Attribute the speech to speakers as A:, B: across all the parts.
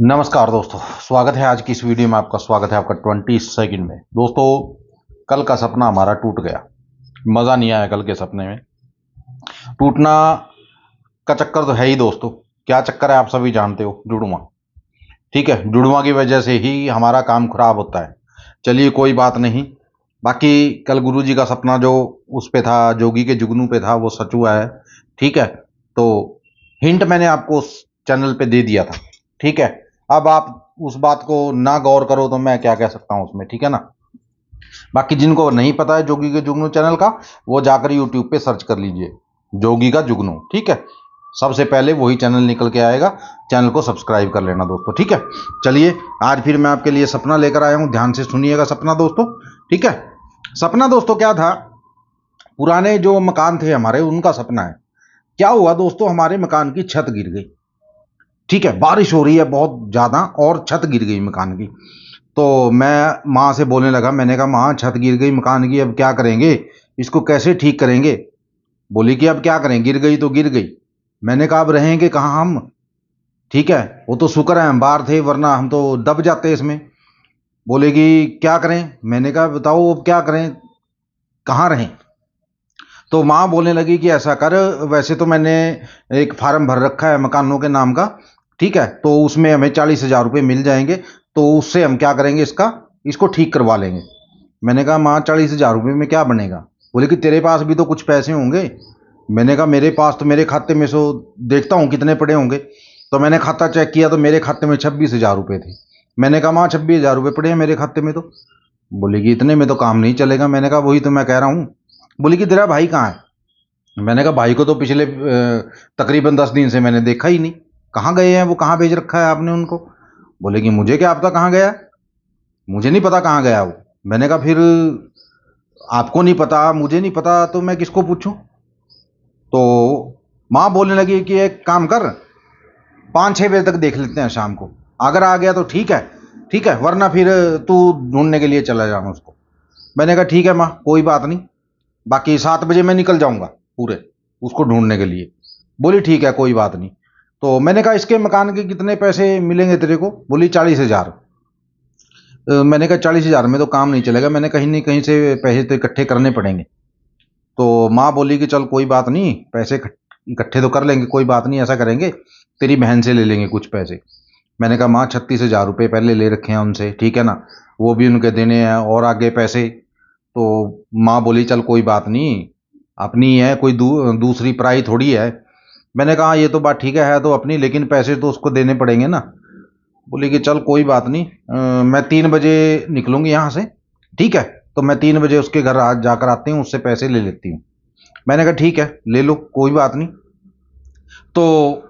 A: नमस्कार दोस्तों, स्वागत है आज की इस वीडियो में। आपका स्वागत है आपका 22 में। दोस्तों, कल का सपना हमारा टूट गया। मज़ा नहीं आया कल के सपने में। टूटना का चक्कर तो है ही दोस्तों। क्या चक्कर है आप सभी जानते हो, जुड़वा। ठीक है, जुड़वा की वजह से ही हमारा काम खराब होता है। चलिए कोई बात नहीं। बाकी कल गुरु जी का सपना जो उस पे था, जोगी के जुगनू पे था, वो सच हुआ है। ठीक है, तो हिंट मैंने आपको उस चैनल पे दे दिया था। ठीक है, अब आप उस बात को ना गौर करो तो मैं क्या कह सकता हूँ उसमें। ठीक है ना। बाकी जिनको नहीं पता है जोगी के जुगनू चैनल का, वो जाकर यूट्यूब पे सर्च कर लीजिए, जोगी का जुगनू। ठीक है, सबसे पहले वही चैनल निकल के आएगा। चैनल को सब्सक्राइब कर लेना दोस्तों। ठीक है, चलिए आज फिर मैं आपके लिए सपना लेकर आया हूँ। ध्यान से सुनिएगा सपना दोस्तों। ठीक है, सपना दोस्तों क्या था, पुराने जो मकान थे हमारे, उनका सपना है। क्या हुआ दोस्तों, हमारे मकान की छत गिर गई। ठीक है, बारिश हो रही है बहुत ज़्यादा और छत गिर गई मकान की। तो मैं माँ से बोलने लगा, मैंने कहा माँ छत गिर गई मकान की, अब क्या करेंगे, इसको कैसे ठीक करेंगे। बोली कि अब क्या करें, गिर गई तो गिर गई। मैंने कहा अब रहेंगे कहाँ हम। ठीक है, वो तो शुक्र है हम बाहर थे, वरना हम तो दब जाते इसमें। बोलेगी क्या करें। मैंने कहा बताओ अब क्या करें, कहाँ रहें। तो माँ बोलने लगी कि ऐसा कर, वैसे तो मैंने एक फार्म भर रखा है मकानों के नाम का। ठीक है, तो उसमें हमें 40,000 रुपये मिल जाएंगे, तो उससे हम क्या करेंगे, इसको ठीक करवा लेंगे। मैंने कहा माँ 40,000 रुपये में क्या बनेगा। बोले कि तेरे पास भी तो कुछ पैसे होंगे। मैंने कहा मेरे पास तो, मेरे खाते में सो देखता हूँ कितने पड़े होंगे। तो मैंने खाता चेक किया तो मेरे खाते में 26,000 रुपये थे। मैंने कहा माँ 26,000 रुपये पड़े हैं मेरे खाते में तो। बोले कि इतने में तो काम नहीं चलेगा। मैंने कहा वही तो मैं कह रहा हूँ। बोले कि तेरा भाई कहाँ है। मैंने कहा भाई को तो पिछले तकरीबन 10 दिन से मैंने देखा ही नहीं। कहाँ गए हैं वो, कहाँ भेज रखा है आपने उनको। बोले कि मुझे क्या पता कहाँ गया, मुझे नहीं पता कहाँ गया वो। मैंने कहा फिर आपको नहीं पता, मुझे नहीं पता, तो मैं किसको पूछूं। तो माँ बोलने लगी कि एक काम कर, 5-6 बजे तक देख लेते हैं शाम को, अगर आ गया तो ठीक है, ठीक है, वरना फिर तू ढूंढने के लिए चला जाना उसको। मैंने कहा ठीक है माँ, कोई बात नहीं, बाकी 7 बजे मैं निकल जाऊंगा पूरे उसको ढूंढने के लिए। बोली ठीक है कोई बात नहीं। तो मैंने कहा इसके मकान के कितने पैसे मिलेंगे तेरे को। बोली 40,000। मैंने कहा 40,000 में तो काम नहीं चलेगा, मैंने कहीं नहीं कहीं से पैसे तो इकट्ठे करने पड़ेंगे। तो माँ बोली कि चल कोई बात नहीं, पैसे इकट्ठे तो कर लेंगे, कोई बात नहीं, ऐसा करेंगे तेरी बहन से ले लेंगे कुछ पैसे। मैंने कहा माँ 36,000 रुपये पहले ले रखे हैं उनसे, ठीक है ना, वो भी उनके देने हैं और आगे पैसे। तो माँ बोली चल कोई बात नहीं, अपनी है, कोई दूसरी पराई थोड़ी है। मैंने कहा ये तो बात ठीक है तो अपनी, लेकिन पैसे तो उसको देने पड़ेंगे ना। बोली कि चल कोई बात नहीं, मैं 3 बजे निकलूंगी यहाँ से। ठीक है, तो मैं 3 बजे उसके घर आज जाकर आती हूँ, उससे पैसे ले लेती हूँ। मैंने कहा ठीक है ले लो, कोई बात नहीं। तो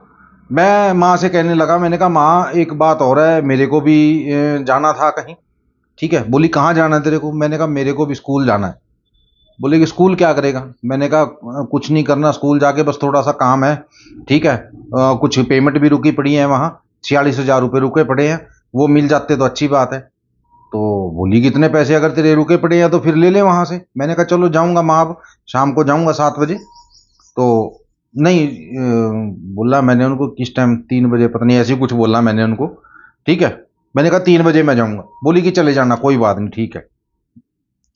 A: मैं माँ से कहने लगा, मैंने कहा माँ एक बात और है, मेरे को भी जाना था कहीं। ठीक है, बोली कहाँ जाना है तेरे को। मैंने कहा मेरे को भी स्कूल जाना है। बोले कि स्कूल क्या करेगा। मैंने कहा कुछ नहीं करना, स्कूल जाके बस थोड़ा सा काम है। ठीक है, कुछ पेमेंट भी रुकी पड़ी है वहाँ, 46,000 रुपये रुके पड़े हैं, वो मिल जाते तो अच्छी बात है। तो बोली कितने पैसे अगर तेरे रुके पड़े हैं तो फिर ले ले वहाँ से। मैंने कहा चलो जाऊँगा माँ, अब शाम को जाऊँगा 7 बजे। तो नहीं, बोला मैंने उनको किस टाइम, 3 बजे, पता नहीं ऐसे ही कुछ बोला मैंने उनको। ठीक है, मैंने कहा 3 बजे मैं जाऊँगा। बोली कि चले जाना कोई बात नहीं, ठीक है।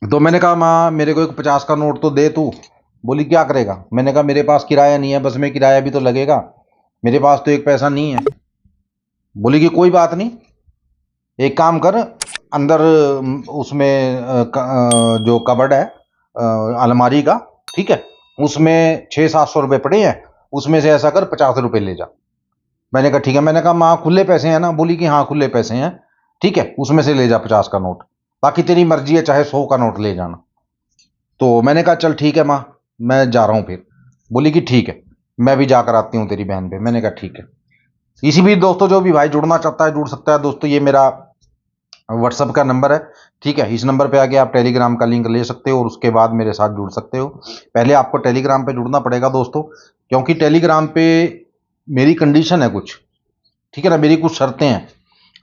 A: तो मैंने कहा माँ मेरे को एक 50 का नोट तो दे तू। बोली क्या करेगा। मैंने कहा मेरे पास किराया नहीं है, बस में किराया भी तो लगेगा, मेरे पास तो एक पैसा नहीं है। बोली कि कोई बात नहीं, एक काम कर, अंदर उसमें जो कबर्ड है अलमारी का, ठीक है, उसमें 600-700 रुपये पड़े हैं, उसमें से ऐसा कर 50 रुपये ले जा। मैंने कहा ठीक है। मैंने कहा माँ खुले पैसे हैं ना। बोली कि हाँ खुले पैसे हैं, ठीक है, उसमें से ले जा 50 का नोट, बाकी तेरी मर्जी है, चाहे 100 का नोट ले जाना। तो मैंने कहा चल ठीक है माँ, मैं जा रहा हूँ फिर। बोली कि ठीक है, मैं भी जाकर आती हूँ तेरी बहन पे। मैंने कहा ठीक है। इसी भी दोस्तों, जो भी भाई जुड़ना चाहता है जुड़ सकता है दोस्तों, ये मेरा व्हाट्सअप का नंबर है। ठीक है, इस नंबर पे आके आप टेलीग्राम का लिंक ले सकते हो और उसके बाद मेरे साथ जुड़ सकते हो। पहले आपको टेलीग्राम पे जुड़ना पड़ेगा दोस्तों, क्योंकि टेलीग्राम पे मेरी कंडीशन है कुछ, ठीक है ना, मेरी कुछ शर्तें हैं।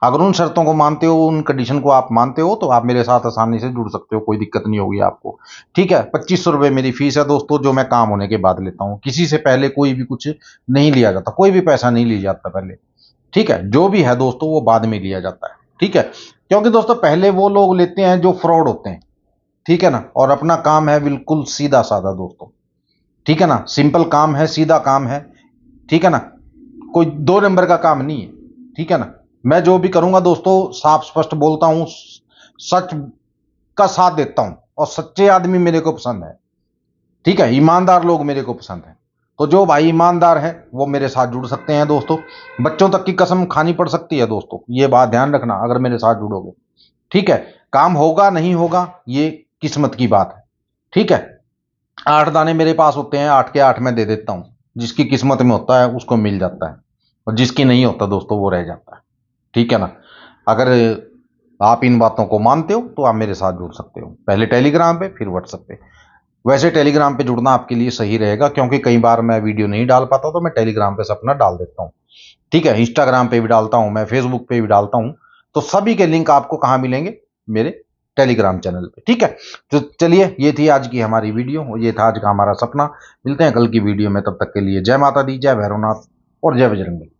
A: अगर उन शर्तों को मानते हो, उन कंडीशन को आप मानते हो, तो आप मेरे साथ आसानी से जुड़ सकते हो, कोई दिक्कत नहीं होगी आपको। ठीक है, 2500 रुपये मेरी फीस है दोस्तों, जो मैं काम होने के बाद लेता हूँ। किसी से पहले कोई भी कुछ नहीं लिया जाता, कोई भी पैसा नहीं लिया जाता पहले। ठीक है, जो भी है दोस्तों वो बाद में लिया जाता है। ठीक है, क्योंकि दोस्तों पहले वो लोग लेते हैं जो फ्रॉड होते हैं। ठीक है ना, और अपना काम है बिल्कुल सीधा साधा दोस्तों। ठीक है ना, सिंपल काम है, सीधा काम है। ठीक है ना, कोई दो नंबर का काम नहीं है। ठीक है ना, मैं जो भी करूंगा दोस्तों साफ स्पष्ट बोलता हूं, सच का साथ देता हूं, और सच्चे आदमी मेरे को पसंद है। ठीक है, ईमानदार लोग मेरे को पसंद है। तो जो भाई ईमानदार है वो मेरे साथ जुड़ सकते हैं दोस्तों। बच्चों तक की कसम खानी पड़ सकती है दोस्तों, ये बात ध्यान रखना अगर मेरे साथ जुड़ोगे। ठीक है, काम होगा नहीं होगा ये किस्मत की बात है। ठीक है, 8 दाने मेरे पास होते हैं, 8 के 8 मैं दे देता हूं। जिसकी किस्मत में होता है उसको मिल जाता है, और जिसकी नहीं होता दोस्तों वो रह जाता है। ठीक है ना, अगर आप इन बातों को मानते हो तो आप मेरे साथ जुड़ सकते हो, पहले टेलीग्राम पे फिर व्हाट्सएप पे। वैसे टेलीग्राम पे जुड़ना आपके लिए सही रहेगा, क्योंकि कई बार मैं वीडियो नहीं डाल पाता तो मैं टेलीग्राम पे से अपना डाल देता हूँ। ठीक है, इंस्टाग्राम पे भी डालता हूँ, मैं फेसबुक पे भी डालता हूँ। तो सभी के लिंक आपको कहाँ मिलेंगे? मेरे टेलीग्राम चैनल पे। ठीक है, तो चलिए ये थी आज की हमारी वीडियो, ये था आज का हमारा सपना। मिलते हैं कल की वीडियो में, तब तक के लिए जय माता दी, जय भैरवनाथ और जय बजरंग बली।